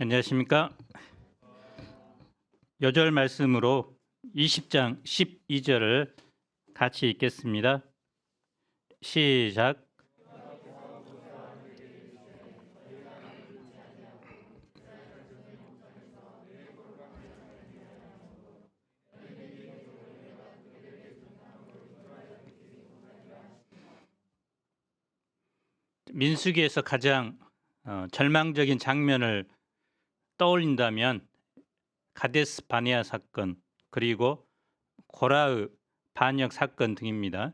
안녕하십니까. 여절 말씀으로 20장 12절을 같이 읽겠습니다. 시작. 민수기에서 가장 절망적인 장면을 떠올린다면 가데스 바네아 사건 그리고 고라의 반역 사건 등입니다.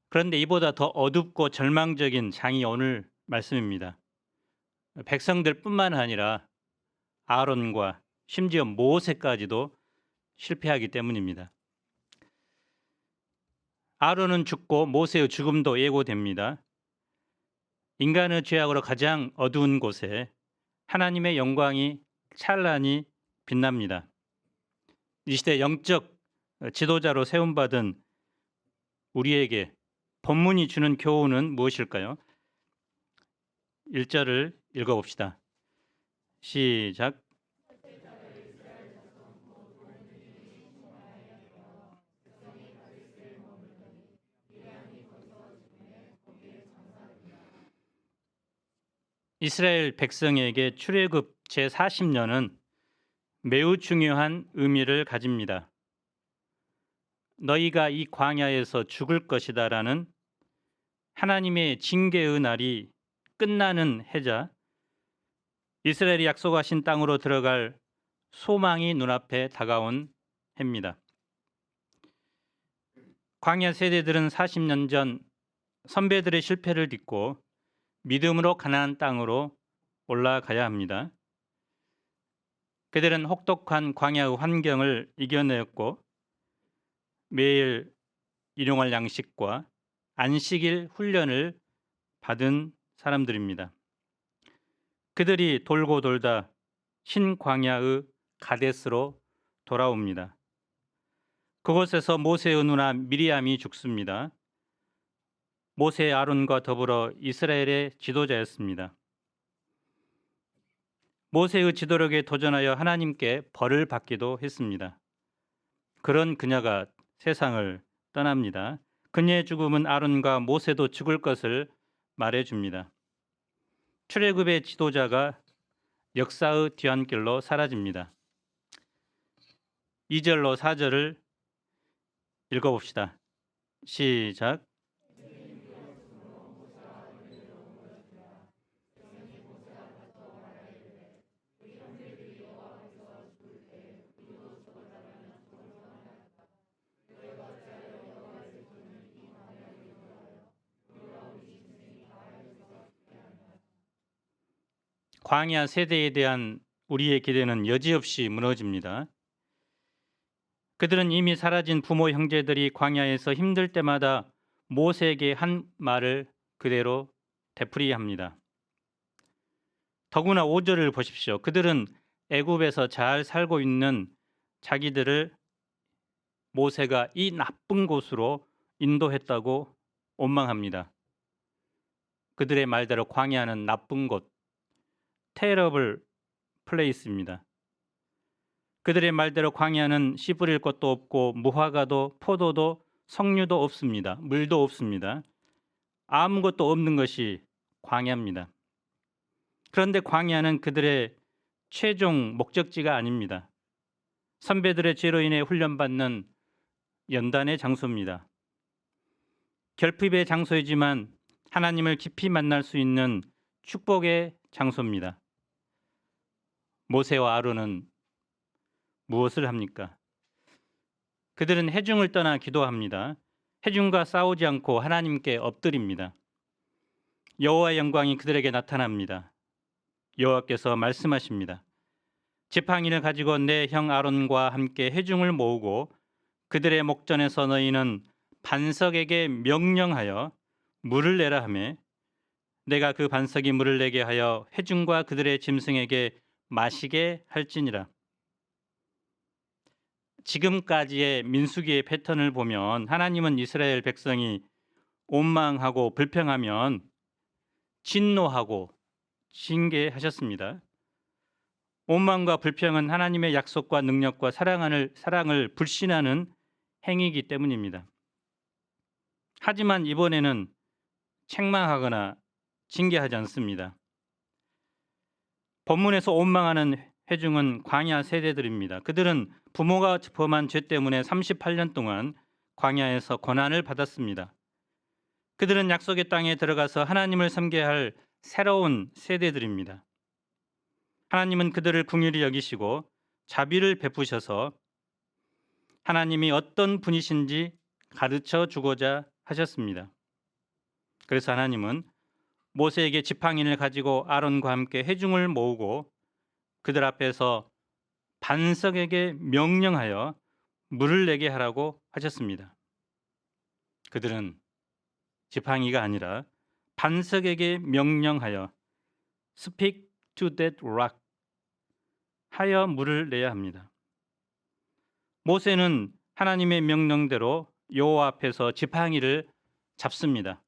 그런데 이보다 더 어둡고 절망적인 장이 오늘 말씀입니다. 백성들뿐만 아니라 아론과 심지어 모세까지도 실패하기 때문입니다. 아론은 죽고 모세의 죽음도 예고됩니다. 인간의 죄악으로 가장 어두운 곳에 하나님의 영광이 찬란히 빛납니다. 이 시대 영적 지도자로 세움받은 우리에게 본문이 주는 교훈은 무엇일까요? 1절을 읽어봅시다. 시작. 이스라엘 백성에게 출애굽 제40년은 매우 중요한 의미를 가집니다. 너희가 이 광야에서 죽을 것이다라는 하나님의 징계의 날이 끝나는 해자 이스라엘이 약속하신 땅으로 들어갈 소망이 눈앞에 다가온 해입니다. 광야 세대들은 40년 전 선배들의 실패를 딛고 믿음으로 가나안 땅으로 올라가야 합니다. 그들은 혹독한 광야의 환경을 이겨내었고 매일 일용할 양식과 안식일 훈련을 받은 사람들입니다. 그들이 돌고 돌다 신광야의 가데스로 돌아옵니다. 그곳에서 모세의 누나 미리암이 죽습니다. 모세 아론과 더불어 이스라엘의 지도자였습니다. 모세의 지도력에 도전하여 하나님께 벌을 받기도 했습니다. 그런 그녀가 세상을 떠납니다. 그녀의 죽음은 아론과 모세도 죽을 것을 말해줍니다. 출애굽의 지도자가 역사의 뒤안길로 사라집니다. 2절로 4절을 읽어봅시다. 시작. 광야 세대에 대한 우리의 기대는 여지없이 무너집니다. 그들은 이미 사라진 부모 형제들이 광야에서 힘들 때마다 모세에게 한 말을 그대로 되풀이합니다. 더구나 5절을 보십시오. 그들은 애굽에서 잘 살고 있는 자기들을 모세가 이 나쁜 곳으로 인도했다고 원망합니다. 그들의 말대로 광야는 나쁜 곳, 테러블 플레이스입니다. 그들의 말대로 광야는 씨 뿌릴 것도 없고 무화과도 포도도 석류도 없습니다. 물도 없습니다. 아무것도 없는 것이 광야입니다. 그런데 광야는 그들의 최종 목적지가 아닙니다. 선배들의 죄로 인해 훈련받는 연단의 장소입니다. 결핍의 장소이지만 하나님을 깊이 만날 수 있는 축복의 장소입니다. 모세와 아론은 무엇을 합니까? 그들은 회중을 떠나 기도합니다. 회중과 싸우지 않고 하나님께 엎드립니다. 여호와의 영광이 그들에게 나타납니다. 여호와께서 말씀하십니다. 지팡이를 가지고 내 형 아론과 함께 회중을 모으고 그들의 목전에서 너희는 반석에게 명령하여 물을 내라 하매 내가 그 반석이 물을 내게 하여 회중과 그들의 짐승에게 마시게 할지니라. 지금까지의 민수기의 패턴을 보면 하나님은 이스라엘 백성이 원망하고 불평하면 진노하고 징계하셨습니다. 오만과 불평은 하나님의 약속과 능력과 사랑을 불신하는 행위이기 때문입니다. 하지만 이번에는 책망하거나 징계하지 않습니다. 본문에서 원망하는 회중은 광야 세대들입니다. 그들은 부모가 범한 죄 때문에 38년 동안 광야에서 고난을 받았습니다. 그들은 약속의 땅에 들어가서 하나님을 섬겨야 할 새로운 세대들입니다. 하나님은 그들을 긍휼히 여기시고 자비를 베푸셔서 하나님이 어떤 분이신지 가르쳐 주고자 하셨습니다. 그래서 하나님은 모세에게 지팡이를 가지고 아론과 함께 회중을 모으고 그들 앞에서 반석에게 명령하여 물을 내게 하라고 하셨습니다. 그들은 지팡이가 아니라 반석에게 명령하여 Speak to that rock 하여 물을 내야 합니다. 모세는 하나님의 명령대로 여호와 앞에서 지팡이를 잡습니다.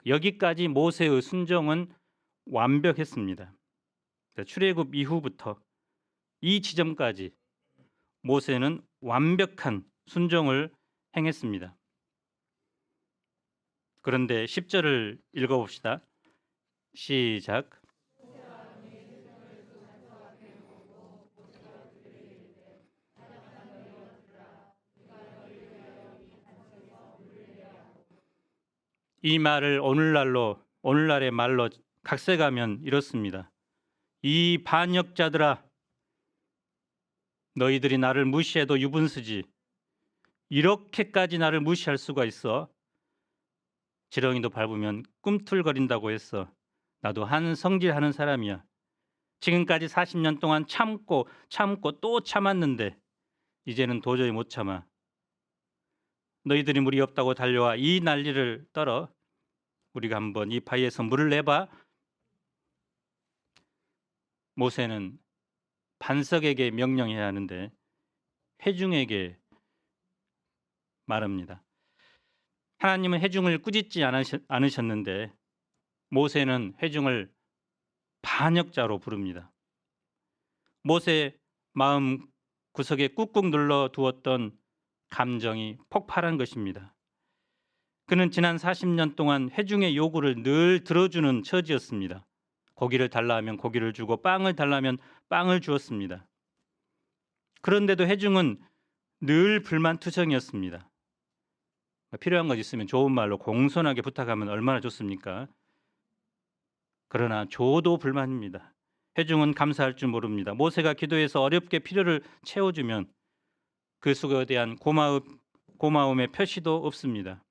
여기까지 모세의 순종은 완벽했습니다. 출애굽 이후부터 이 지점까지 모세는 완벽한 순종을 행했습니다. 그런데 10절을 읽어봅시다. 시작. 이 말을 오늘날의 말로 각색하면 이렇습니다. 이 반역자들아, 너희들이 나를 무시해도 유분수지. 이렇게까지 나를 무시할 수가 있어? 지렁이도 밟으면 꿈틀거린다고 했어. 나도 한 성질하는 사람이야. 지금까지 40년 동안 참고 또 참았는데 이제는 도저히 못 참아. 너희들이 물이 없다고 달려와 이 난리를 떨어. 우리가 한번 이 바위에서 물을 내봐. 모세는 반석에게 명령해야 하는데 회중에게 말합니다. 하나님은 회중을 꾸짖지 않으셨는데 모세는 회중을 반역자로 부릅니다. 모세 마음 구석에 꾹꾹 눌러 두었던 감정이 폭발한 것입니다. 그는 지난 40년 동안 회중의 요구를 늘 들어주는 처지였습니다. 고기를 달라 하면 고기를 주고 빵을 달라 하면 빵을 주었습니다. 그런데도 회중은 늘 불만투성이었습니다. 필요한 것 있으면 좋은 말로 공손하게 부탁하면 얼마나 좋습니까? 그러나 줘도 불만입니다. 회중은 감사할 줄 모릅니다. 모세가 기도해서 어렵게 필요를 채워주면 그 수고에 대한 고마움의 표시도 없습니다.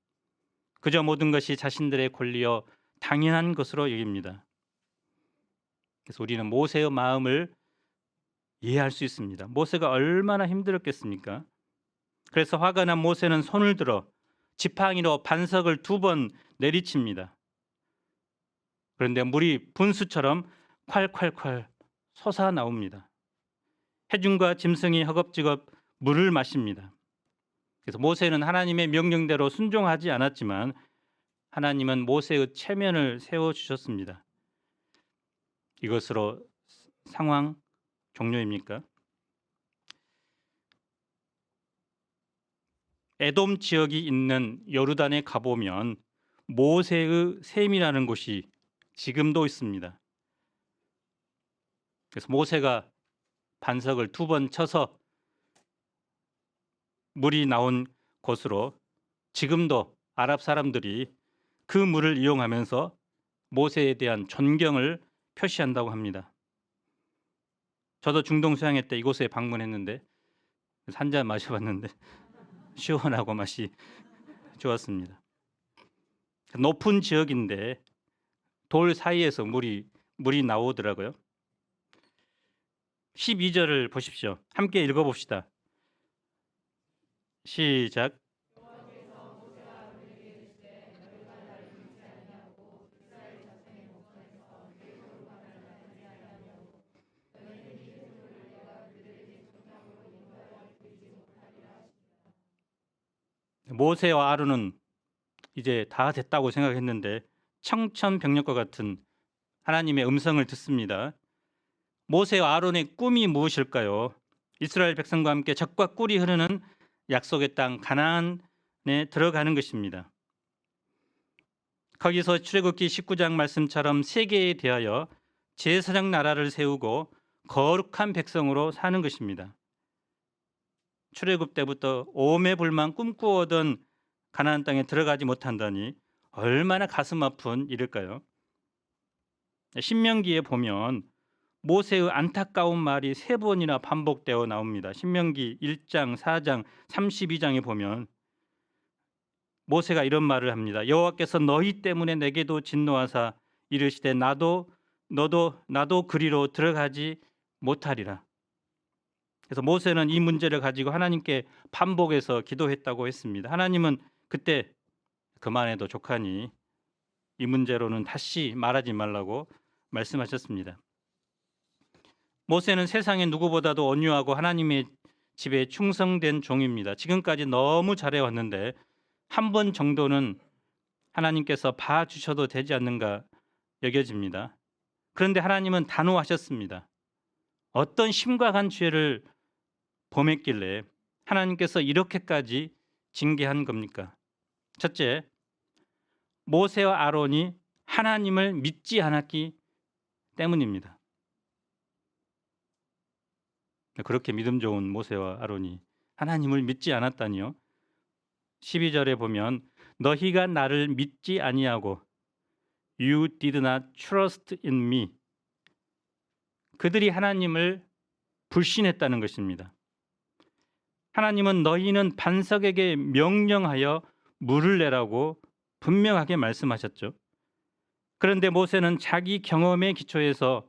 그저 모든 것이 자신들의 권리여 당연한 것으로 여깁니다. 그래서 우리는 모세의 마음을 이해할 수 있습니다. 모세가 얼마나 힘들었겠습니까? 그래서 화가 난 모세는 손을 들어 지팡이로 반석을 2번 내리칩니다. 그런데 물이 분수처럼 콸콸콸 솟아 나옵니다. 회중과 짐승이 허겁지겁 물을 마십니다. 그래서 모세는 하나님의 명령대로 순종하지 않았지만 하나님은 모세의 체면을 세워주셨습니다. 이것으로 상황 종료입니까? 에돔 지역이 있는 요르단에 가보면 모세의 샘이라는 곳이 지금도 있습니다. 그래서 모세가 반석을 2번 쳐서 물이 나온 곳으로 지금도 아랍 사람들이 그 물을 이용하면서 모세에 대한 존경을 표시한다고 합니다. 저도 중동 수양회 때 이곳에 방문했는데 한 잔 마셔봤는데 시원하고 맛이 좋았습니다. 높은 지역인데 돌 사이에서 물이 나오더라고요. 12절을 보십시오. 함께 읽어봅시다. 시작. 모세와 아론은 이제 다 됐다고 생각했는데 청천벽력과 같은 하나님의 음성을 듣습니다. 모세와 아론의 꿈이 무엇일까요? 이스라엘 백성과 함께 젖과 꿀이 흐르는 약속의 땅 가나안에 들어가는 것입니다. 거기서 출애굽기 19장 말씀처럼 세계에 대하여 제사장 나라를 세우고 거룩한 백성으로 사는 것입니다. 출애굽 때부터 오매불만 꿈꾸어던 가나안 땅에 들어가지 못한다니 얼마나 가슴 아픈 일일까요? 신명기에 보면 모세의 안타까운 말이 3번이나 반복되어 나옵니다. 신명기 1장, 4장, 32장에 보면 모세가 이런 말을 합니다. 여호와께서 너희 때문에 내게도 진노하사 이르시되 나도 그리로 들어가지 못하리라. 그래서 모세는 이 문제를 가지고 하나님께 반복해서 기도했다고 했습니다. 하나님은 그때 그만해도 족하니 이 문제로는 다시 말하지 말라고 말씀하셨습니다. 모세는 세상의 누구보다도 온유하고 하나님의 집에 충성된 종입니다. 지금까지 너무 잘해왔는데 한 번 정도는 하나님께서 봐주셔도 되지 않는가 여겨집니다. 그런데 하나님은 단호하셨습니다. 어떤 심각한 죄를 범했길래 하나님께서 이렇게까지 징계한 겁니까? 첫째, 모세와 아론이 하나님을 믿지 않았기 때문입니다. 그렇게 믿음 좋은 모세와 아론이 하나님을 믿지 않았다니요. 12절에 보면 너희가 나를 믿지 아니하고 You did not trust in me. 그들이 하나님을 불신했다는 것입니다. 하나님은 너희는 반석에게 명령하여 물을 내라고 분명하게 말씀하셨죠. 그런데 모세는 자기 경험의 기초에서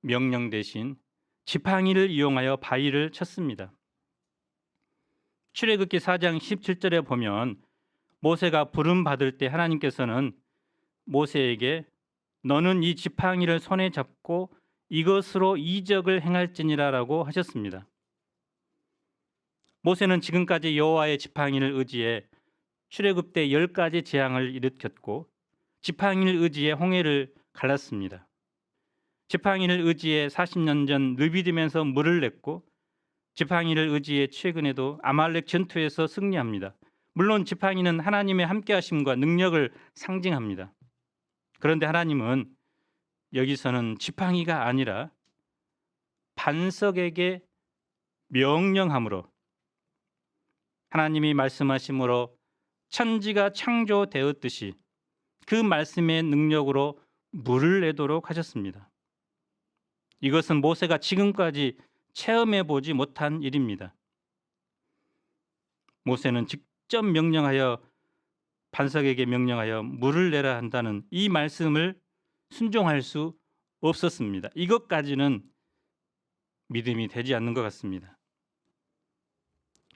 명령 대신 지팡이를 이용하여 바위를 쳤습니다. 출애굽기 4장 17절에 보면 모세가 부름 받을 때 하나님께서는 모세에게 너는 이 지팡이를 손에 잡고 이것으로 이적을 행할지니라라고 하셨습니다. 모세는 지금까지 여호와의 지팡이를 의지해 출애굽 때 10가지 재앙을 일으켰고 지팡이를 의지해 홍해를 갈랐습니다. 지팡이를 의지해 40년 전 르비딤에서 물을 냈고 지팡이를 의지해 최근에도 아말렉 전투에서 승리합니다. 물론 지팡이는 하나님의 함께하심과 능력을 상징합니다. 그런데 하나님은 여기서는 지팡이가 아니라 반석에게 명령함으로 하나님이 말씀하심으로 천지가 창조되었듯이 그 말씀의 능력으로 물을 내도록 하셨습니다. 이것은 모세가 지금까지 체험해 보지 못한 일입니다. 모세는 직접 명령하여 반석에게 명령하여 물을 내라 한다는 이 말씀을 순종할 수 없었습니다. 이것까지는 믿음이 되지 않는 것 같습니다.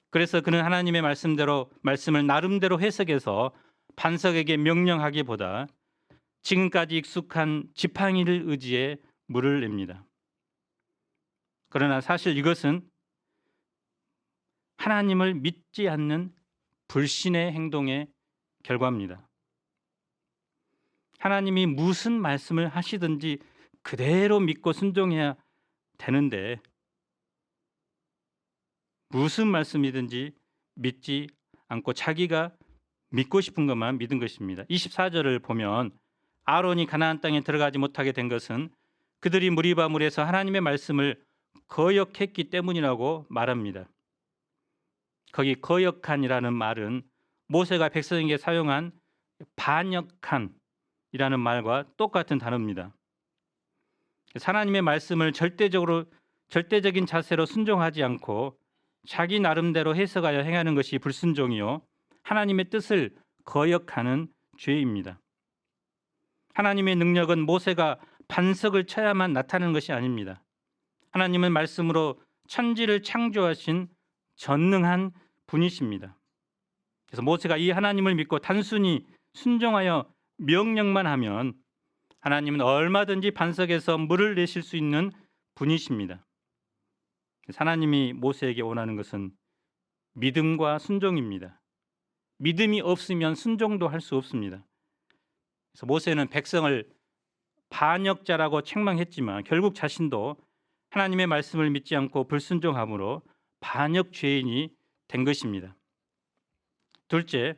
그래서 그는 하나님의 말씀대로 말씀을 나름대로 해석해서 반석에게 명령하기보다 지금까지 익숙한 지팡이를 의지해 물을 냅니다. 그러나 사실 이것은 하나님을 믿지 않는 불신의 행동의 결과입니다. 하나님이 무슨 말씀을 하시든지 그대로 믿고 순종해야 되는데 무슨 말씀이든지 믿지 않고 자기가 믿고 싶은 것만 믿은 것입니다. 24절을 보면 아론이 가나안 땅에 들어가지 못하게 된 것은 그들이 무리바물에서 하나님의 말씀을 거역했기 때문이라고 말합니다. 거기 거역한이라는 말은 모세가 백성에게 사용한 반역한이라는 말과 똑같은 단어입니다. 하나님의 말씀을 절대적인 자세로 순종하지 않고 자기 나름대로 해석하여 행하는 것이 불순종이요 하나님의 뜻을 거역하는 죄입니다. 하나님의 능력은 모세가 반석을 쳐야만 나타나는 것이 아닙니다. 하나님은 말씀으로 천지를 창조하신 전능한 분이십니다. 그래서 모세가 이 하나님을 믿고 단순히 순종하여 명령만 하면 하나님은 얼마든지 반석에서 물을 내실 수 있는 분이십니다. 하나님이 모세에게 원하는 것은 믿음과 순종입니다. 믿음이 없으면 순종도 할 수 없습니다. 그래서 모세는 백성을 반역자라고 책망했지만 결국 자신도 하나님의 말씀을 믿지 않고 불순종함으로 반역 죄인이 된 것입니다. 둘째,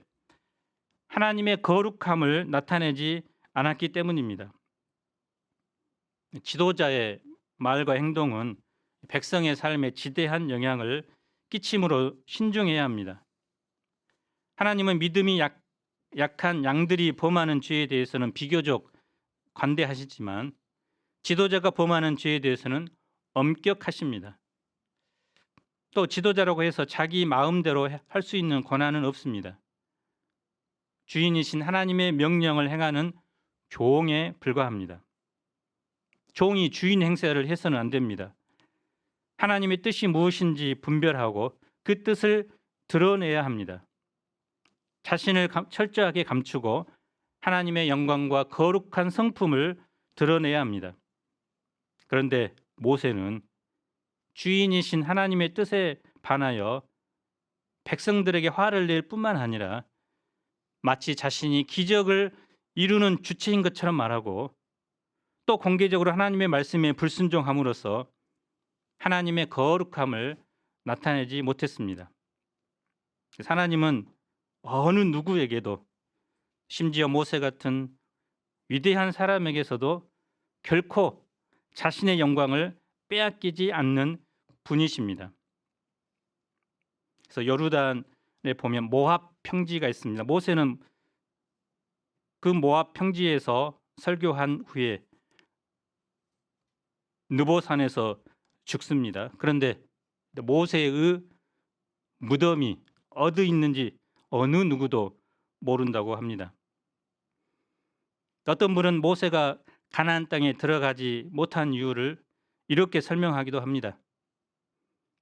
하나님의 거룩함을 나타내지 않았기 때문입니다. 지도자의 말과 행동은 백성의 삶에 지대한 영향을 끼침으로 신중해야 합니다. 하나님은 믿음이 약한 양들이 범하는 죄에 대해서는 비교적 관대하시지만 지도자가 범하는 죄에 대해서는 엄격하십니다. 또 지도자라고 해서 자기 마음대로 할 수 있는 권한은 없습니다. 주인이신 하나님의 명령을 행하는 종에 불과합니다. 종이 주인 행세를 해서는 안 됩니다. 하나님의 뜻이 무엇인지 분별하고 그 뜻을 드러내야 합니다. 자신을 철저하게 감추고 하나님의 영광과 거룩한 성품을 드러내야 합니다. 그런데 모세는 주인이신 하나님의 뜻에 반하여 백성들에게 화를 낼 뿐만 아니라 마치 자신이 기적을 이루는 주체인 것처럼 말하고 또 공개적으로 하나님의 말씀에 불순종함으로써 하나님의 거룩함을 나타내지 못했습니다. 하나님은 어느 누구에게도 심지어 모세 같은 위대한 사람에게서도 결코 자신의 영광을 빼앗기지 않는 분이십니다. 그래서 요르단에 보면 모압 평지가 있습니다. 모세는 그 모압 평지에서 설교한 후에 느보산에서 죽습니다. 그런데 모세의 무덤이 어디 있는지 어느 누구도 모른다고 합니다. 어떤 분은 모세가 가나안 땅에 들어가지 못한 이유를 이렇게 설명하기도 합니다.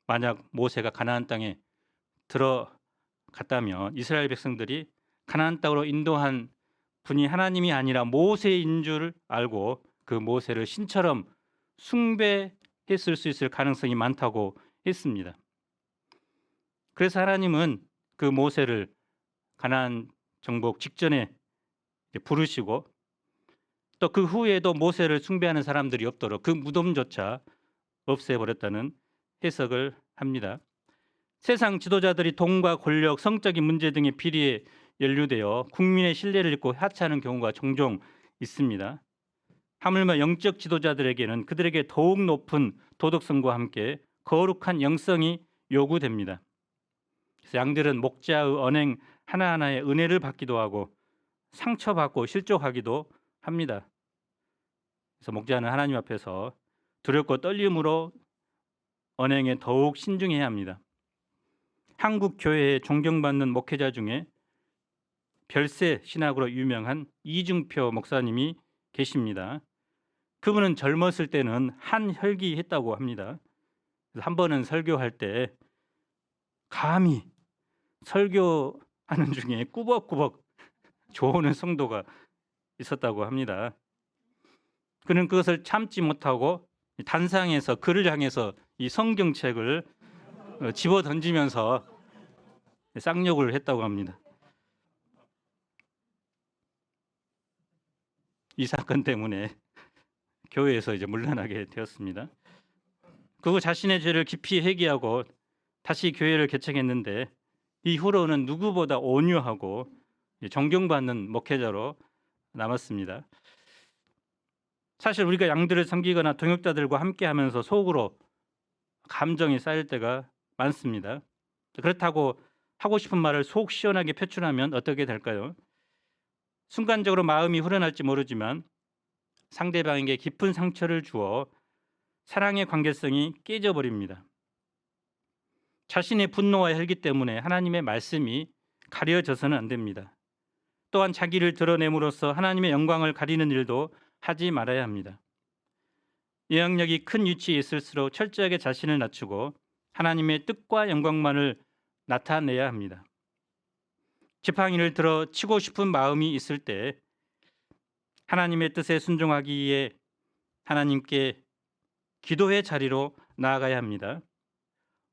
만약 모세가 가나안 땅에 들어갔다면 이스라엘 백성들이 가나안 땅으로 인도한 분이 하나님이 아니라 모세인 줄 알고 그 모세를 신처럼 숭배했을 수 있을 가능성이 많다고 했습니다. 그래서 하나님은 그 모세를 가나안 정복 직전에 부르시고 또 그 후에도 모세를 숭배하는 사람들이 없도록 그 무덤조차 없애버렸다는 해석을 합니다. 세상 지도자들이 돈과 권력, 성적인 문제 등의 비리에 연루되어 국민의 신뢰를 잃고 하차하는 경우가 종종 있습니다. 하물며 영적 지도자들에게는 그들에게 더욱 높은 도덕성과 함께 거룩한 영성이 요구됩니다. 그래서 양들은 목자의 언행 하나하나에 은혜를 받기도 하고 상처받고 실족하기도 합니다. 그래서 목자는 하나님 앞에서 두렵고 떨림으로 언행에 더욱 신중해야 합니다. 한국 교회에 존경받는 목회자 중에 별세 신학으로 유명한 이중표 목사님이 계십니다. 그분은 젊었을 때는 한혈기했다고 합니다. 한 번은 설교할 때 감히 설교하는 중에 꾸벅꾸벅 조는 성도가 있었다고 합니다. 그는 그것을 참지 못하고 단상에서 그를 향해서 이 성경책을 집어 던지면서 쌍욕을 했다고 합니다. 이 사건 때문에 교회에서 이제 물러나게 되었습니다. 그리고 자신의 죄를 깊이 회개하고 다시 교회를 개척했는데 이후로는 누구보다 온유하고 존경받는 목회자로 남았습니다. 사실 우리가 양들을 섬기거나 동역자들과 함께하면서 속으로 감정이 쌓일 때가 많습니다. 그렇다고 하고 싶은 말을 속 시원하게 표출하면 어떻게 될까요? 순간적으로 마음이 후련할지 모르지만 상대방에게 깊은 상처를 주어 사랑의 관계성이 깨져버립니다. 자신의 분노와 혈기 때문에 하나님의 말씀이 가려져서는 안 됩니다. 또한 자기를 드러냄으로써 하나님의 영광을 가리는 일도 하지 말아야 합니다. 영향력이 큰 위치에 있을수록 철저하게 자신을 낮추고 하나님의 뜻과 영광만을 나타내야 합니다. 지팡이를 들어 치고 싶은 마음이 있을 때 하나님의 뜻에 순종하기 위해 하나님께 기도의 자리로 나아가야 합니다.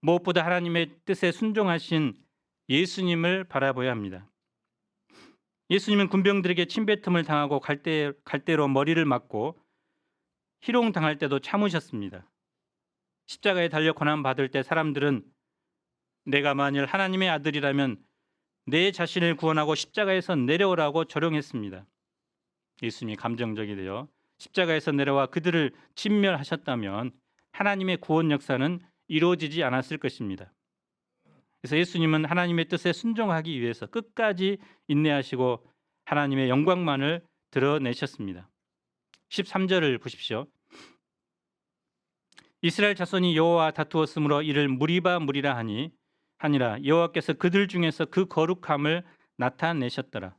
무엇보다 하나님의 뜻에 순종하신 예수님을 바라봐야 합니다. 예수님은 군병들에게 침뱉음을 당하고 갈대로 머리를 맞고 희롱당할 때도 참으셨습니다. 십자가에 달려 고난받을 때 사람들은 내가 만일 하나님의 아들이라면 내 자신을 구원하고 십자가에서 내려오라고 조롱했습니다. 예수님이 감정적이 되어 십자가에서 내려와 그들을 진멸하셨다면 하나님의 구원 역사는 이루어지지 않았을 것입니다. 그래서 예수님은 하나님의 뜻에 순종하기 위해서 끝까지 인내하시고 하나님의 영광만을 드러내셨습니다. 13절을 보십시오. 이스라엘 자손이 여호와와 다투었으므로 이를 무리바 무리라 하니라. 여호와께서 그들 중에서 그 거룩함을 나타내셨더라.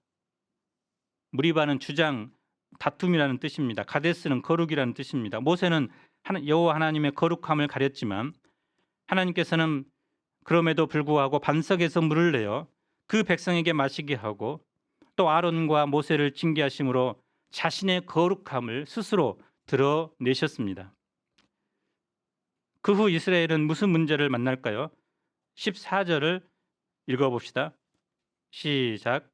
무리바는 주장, 다툼이라는 뜻입니다. 가데스는 거룩이라는 뜻입니다. 모세는 여호와 하나님의 거룩함을 가렸지만 하나님께서는 그럼에도 불구하고 반석에서 물을 내어 그 백성에게 마시게 하고 또 아론과 모세를 징계하심으로 자신의 거룩함을 스스로 드러내셨습니다. 그 후 이스라엘은 무슨 문제를 만날까요? 14절을 읽어봅시다. 시작.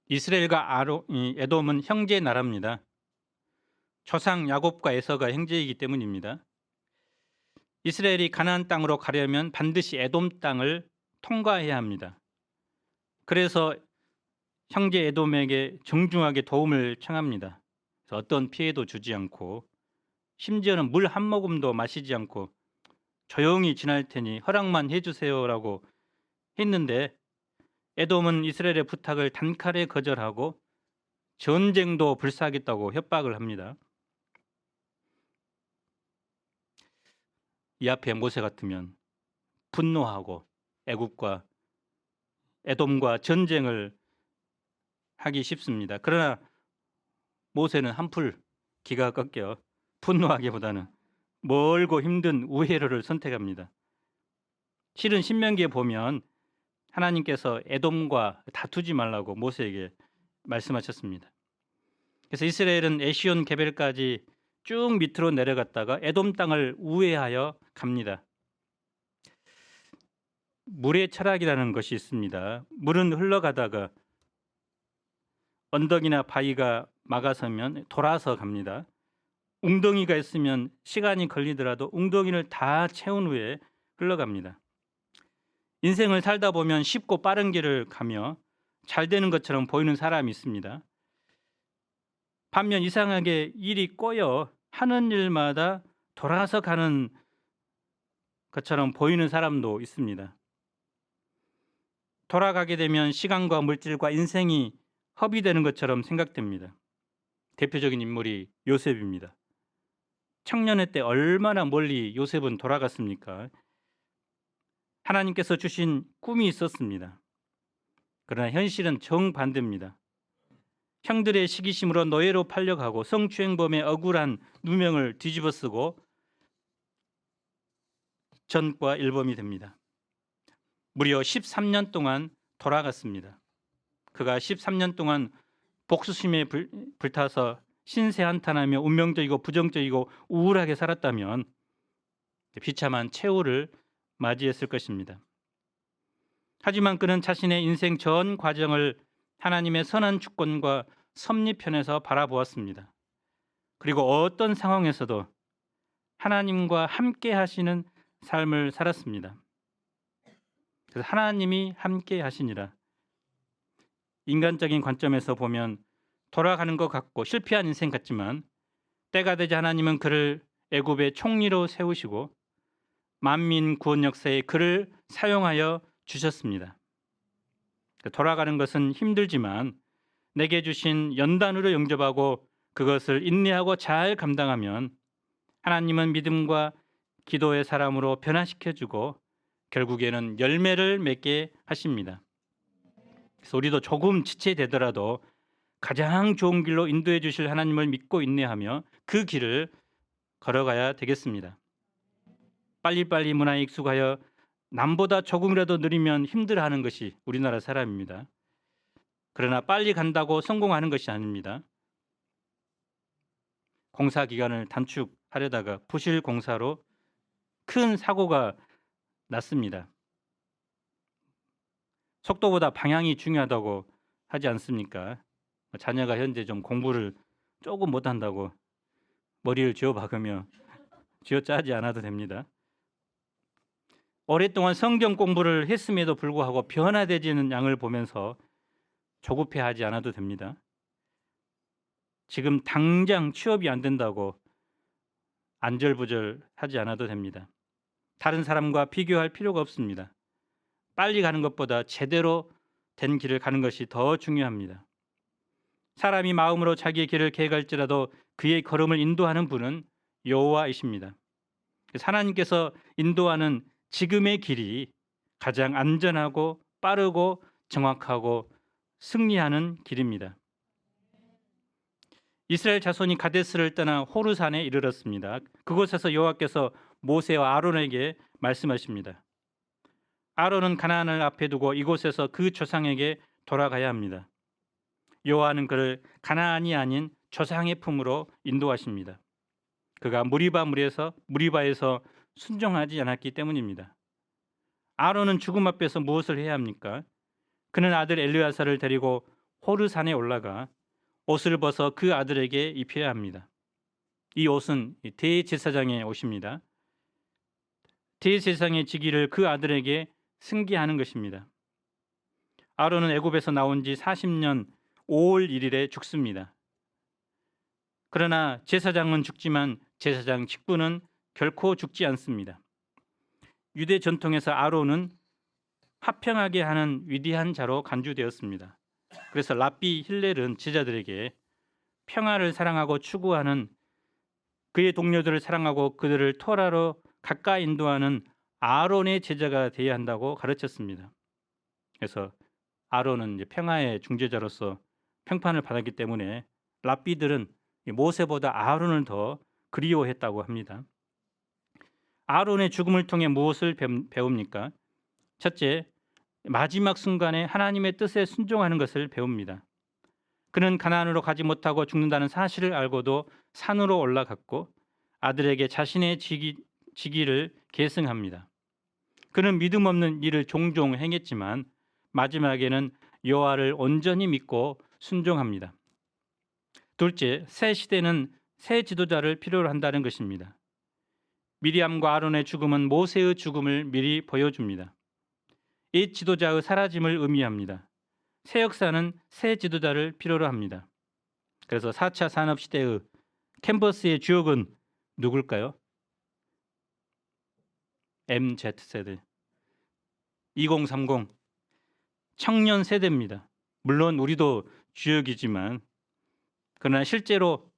이스라엘과 에돔은 형제 나라입니다. 조상 야곱과 에서가 형제이기 때문입니다. 이스라엘이 가나안 땅으로 가려면 반드시 에돔 땅을 통과해야 합니다. 그래서 형제 에돔에게 정중하게 도움을 청합니다. 어떤 피해도 주지 않고 심지어는 물 한 모금도 마시지 않고 조용히 지날 테니 허락만 해주세요라고 했는데 에돔은 이스라엘의 부탁을 단칼에 거절하고 전쟁도 불사하겠다고 협박을 합니다. 이 앞에 모세 같으면 분노하고 애굽과 에돔과 전쟁을 하기 쉽습니다. 그러나 모세는 한풀 기가 꺾여 분노하기보다는 멀고 힘든 우회로를 선택합니다. 실은 신명기에 보면 하나님께서 에돔과 다투지 말라고 모세에게 말씀하셨습니다. 그래서 이스라엘은 에시온 게벨까지 쭉 밑으로 내려갔다가 에돔 땅을 우회하여 갑니다. 물의 철학이라는 것이 있습니다. 물은 흘러가다가 언덕이나 바위가 막아서면 돌아서 갑니다. 웅덩이가 있으면 시간이 걸리더라도 웅덩이를 다 채운 후에 흘러갑니다. 인생을 살다 보면 쉽고 빠른 길을 가며 잘 되는 것처럼 보이는 사람이 있습니다. 반면 이상하게 일이 꼬여 하는 일마다 돌아서 가는 것처럼 보이는 사람도 있습니다. 돌아가게 되면 시간과 물질과 인생이 허비되는 것처럼 생각됩니다. 대표적인 인물이 요셉입니다. 청년의 때 얼마나 멀리 요셉은 돌아갔습니까? 하나님께서 주신 꿈이 있었습니다. 그러나 현실은 정반대입니다. 형들의 시기심으로 노예로 팔려가고 성추행범의 억울한 누명을 뒤집어쓰고 전과 일범이 됩니다. 무려 13년 동안 돌아갔습니다. 그가 13년 동안 복수심에 불타서 신세한탄하며 운명적이고 부정적이고 우울하게 살았다면 비참한 최후를 맞이했을 것입니다. 하지만 그는 자신의 인생 전 과정을 하나님의 선한 주권과 섭리편에서 바라보았습니다. 그리고 어떤 상황에서도 하나님과 함께 하시는 삶을 살았습니다. 그래서 하나님이 함께 하시니라. 인간적인 관점에서 보면 돌아가는 것 같고 실패한 인생 같지만 때가 되자 하나님은 그를 애굽의 총리로 세우시고 만민 구원 역사에 그를 사용하여 주셨습니다. 돌아가는 것은 힘들지만 내게 주신 연단으로 영접하고 그것을 인내하고 잘 감당하면 하나님은 믿음과 기도의 사람으로 변화시켜주고 결국에는 열매를 맺게 하십니다. 그래서 우리도 조금 지체되더라도 가장 좋은 길로 인도해 주실 하나님을 믿고 인내하며 그 길을 걸어가야 되겠습니다. 빨리빨리 문화에 익숙하여 남보다 조금이라도 느리면 힘들어하는 것이 우리나라 사람입니다. 그러나 빨리 간다고 성공하는 것이 아닙니다. 공사 기간을 단축하려다가 부실 공사로 큰 사고가 났습니다. 속도보다 방향이 중요하다고 하지 않습니까? 자녀가 현재 좀 공부를 조금 못한다고 머리를 쥐어박으며 쥐어짜지 않아도 됩니다. 오랫동안 성경 공부를 했음에도 불구하고 변화되지는 양을 보면서 조급해하지 않아도 됩니다. 지금 당장 취업이 안 된다고 안절부절하지 않아도 됩니다. 다른 사람과 비교할 필요가 없습니다. 빨리 가는 것보다 제대로 된 길을 가는 것이 더 중요합니다. 사람이 마음으로 자기의 길을 계획할지라도 그의 걸음을 인도하는 분은 여호와이십니다. 하나님께서 인도하는 지금의 길이 가장 안전하고 빠르고 정확하고 승리하는 길입니다. 이스라엘 자손이 가데스를 떠나 호르산에 이르렀습니다. 그곳에서 여호와께서 모세와 아론에게 말씀하십니다. 아론은 가나안을 앞에 두고 이곳에서 그 조상에게 돌아가야 합니다. 여호와는 그를 가나안이 아닌 조상의 품으로 인도하십니다. 그가 무리바에서 순종하지 않았기 때문입니다. 아론은 죽음 앞에서 무엇을 해야 합니까? 그는 아들 엘르야사를 데리고 호르산에 올라가 옷을 벗어 그 아들에게 입혀야 합니다. 이 옷은 대제사장의 옷입니다. 대제사장의 직위를 그 아들에게 승계하는 것입니다. 아론은 애굽에서 나온 지 40년 5월 1일에 죽습니다. 그러나 제사장은 죽지만 제사장 직분은 결코 죽지 않습니다. 유대 전통에서 아론은 화평하게 하는 위대한 자로 간주되었습니다. 그래서 랍비 힐렐은 제자들에게 평화를 사랑하고 추구하는 그의 동료들을 사랑하고 그들을 토라로 가까이 인도하는 아론의 제자가 되어야 한다고 가르쳤습니다. 그래서 아론은 이제 평화의 중재자로서 평판을 받았기 때문에 랍비들은 모세보다 아론을 더 그리워했다고 합니다. 아론의 죽음을 통해 무엇을 배웁니까? 첫째, 마지막 순간에 하나님의 뜻에 순종하는 것을 배웁니다. 그는 가나안으로 가지 못하고 죽는다는 사실을 알고도 산으로 올라갔고 아들에게 자신의 직위를 계승합니다. 그는 믿음 없는 일을 종종 행했지만 마지막에는 여호와를 온전히 믿고 순종합니다. 둘째, 새 시대는 새 지도자를 필요로 한다는 것입니다. 미리암과 아론의 죽음은 모세의 죽음을 미리 보여줍니다. 이 지도자의 사라짐을 의미합니다. 새 역사는 새 지도자를 필요로 합니다. 그래서 4차 산업시대의 캔버스의 주역은 누굴까요? MZ세대 2030 청년 세대입니다. 물론 우리도 주역이지만 그러나 실제로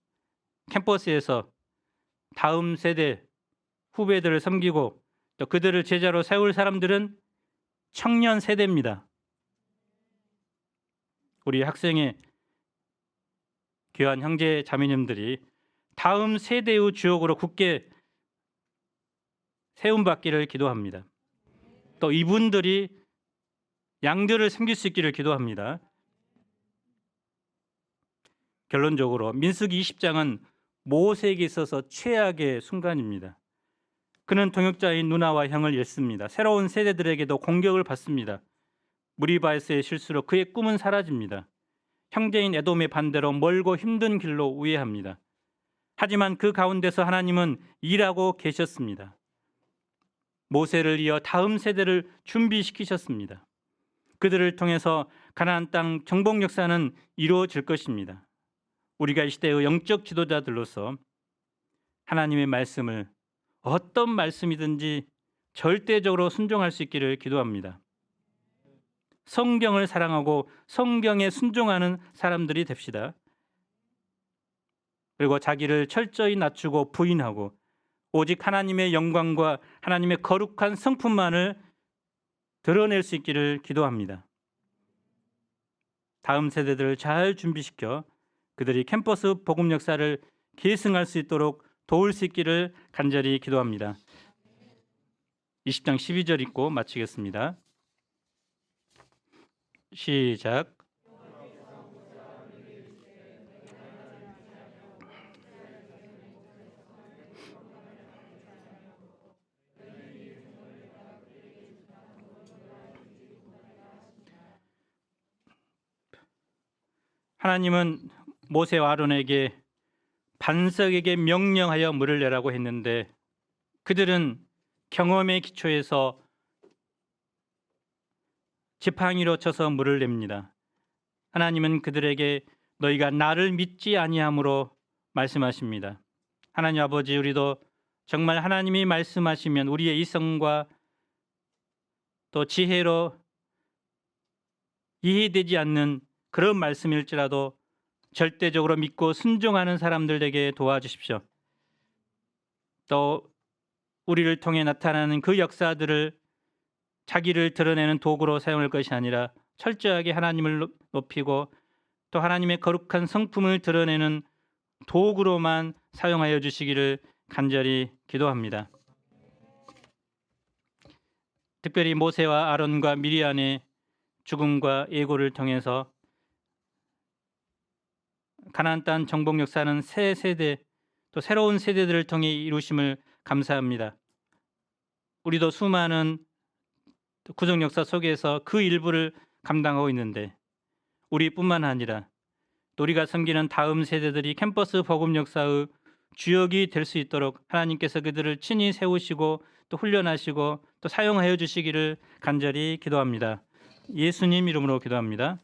캠퍼스에서 다음 세대 후배들을 섬기고 또 그들을 제자로 세울 사람들은 청년 세대입니다. 우리 학생의 귀한 형제 자매님들이 다음 세대의 주역으로 굳게 세움받기를 기도합니다. 또 이분들이 양들을 섬길 수 있기를 기도합니다. 결론적으로 민수기 20장은 모세에게 있어서 최악의 순간입니다. 그는 동역자인 누나와 형을 잃습니다. 새로운 세대들에게도 공격을 받습니다. 무리바에서의 실수로 그의 꿈은 사라집니다. 형제인 에돔의 반대로 멀고 힘든 길로 우회합니다. 하지만 그 가운데서 하나님은 일하고 계셨습니다. 모세를 이어 다음 세대를 준비시키셨습니다. 그들을 통해서 가나안 땅 정복 역사는 이루어질 것입니다. 우리가 이 시대의 영적 지도자들로서 하나님의 말씀을 어떤 말씀이든지 절대적으로 순종할 수 있기를 기도합니다. 성경을 사랑하고 성경에 순종하는 사람들이 됩시다. 그리고 자기를 철저히 낮추고 부인하고 오직 하나님의 영광과 하나님의 거룩한 성품만을 드러낼 수 있기를 기도합니다. 다음 세대들을 잘 준비시켜 그들이 캠퍼스 복음 역사를 계승할 수 있도록 도울 수 있기를 간절히 기도합니다. 20장 12절 읽고 마치겠습니다. 시작. 하나님은 모세와 아론에게 반석에게 명령하여 물을 내라고 했는데 그들은 경험의 기초에서 지팡이로 쳐서 물을 냅니다. 하나님은 그들에게 너희가 나를 믿지 아니함으로 말씀하십니다. 하나님 아버지, 우리도 정말 하나님이 말씀하시면 우리의 이성과 또 지혜로 이해되지 않는 그런 말씀일지라도 절대적으로 믿고 순종하는 사람들 되게 도와주십시오. 또 우리를 통해 나타나는 그 역사들을 자기를 드러내는 도구로 사용할 것이 아니라 철저하게 하나님을 높이고 또 하나님의 거룩한 성품을 드러내는 도구로만 사용하여 주시기를 간절히 기도합니다. 특별히 모세와 아론과 미리암의 죽음과 예고를 통해서 가나안 땅 정복 역사는 새 세대 또 새로운 세대들을 통해 이루심을 감사합니다. 우리도 수많은 구속 역사 속에서 그 일부를 감당하고 있는데 우리뿐만 아니라 또 우리가 섬기는 다음 세대들이 캠퍼스 복음 역사의 주역이 될 수 있도록 하나님께서 그들을 친히 세우시고 또 훈련하시고 또 사용하여 주시기를 간절히 기도합니다. 예수님 이름으로 기도합니다.